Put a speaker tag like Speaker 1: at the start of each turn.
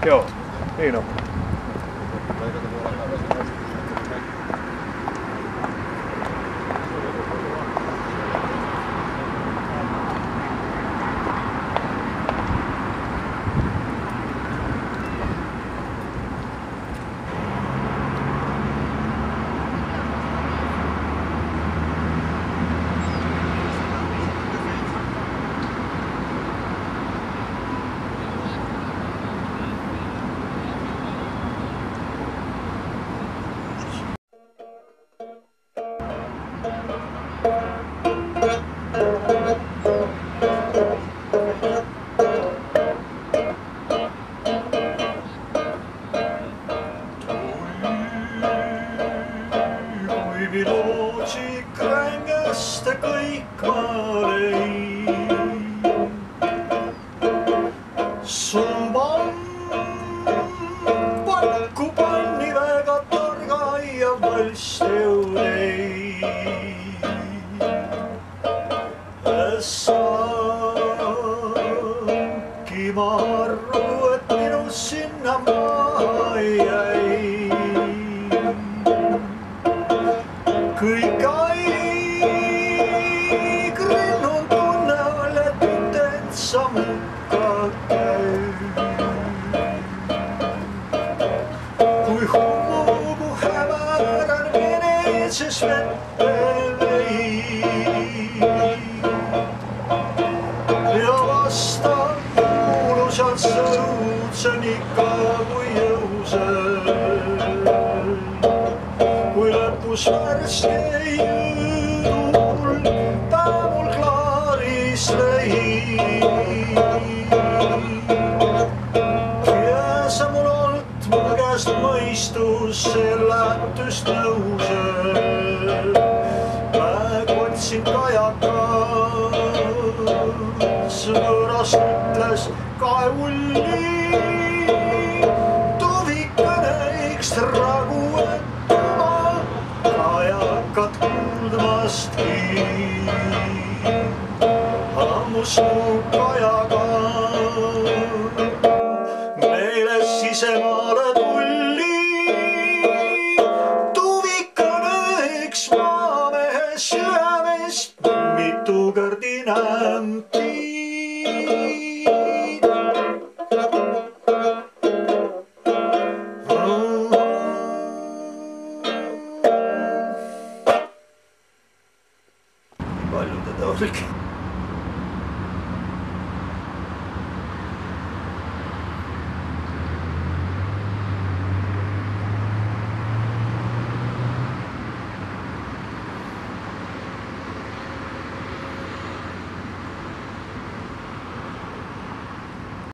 Speaker 1: Joo, niin on.
Speaker 2: Lootsi krängästä kõik ma lein. Su mamm pakku panni väga targa ja valsteuleid. Saangi ma arru, et minust sinna maa jäi. Kõik aigrin on tunneval, et mind ensa mukka käib. Kui hummugu hämäran Veneetses vette vein. Ja vastan kuulusad sõudsen ikka kui jõusel. Kui lõpus värske jõudul ta mul klaaris lõi. Ja sa mul olnud mu käest mõistus selätust nõusel. Praegu otsin kajakas, võõras ütles kaeulli. Tuvikane üks ragu, kajakat kuuldmastki. Ammus mu kajaga meile sisemaale tulli. Tuvikane üks maamehe südamest mitu kõrdi nämti. Palju teda oligi.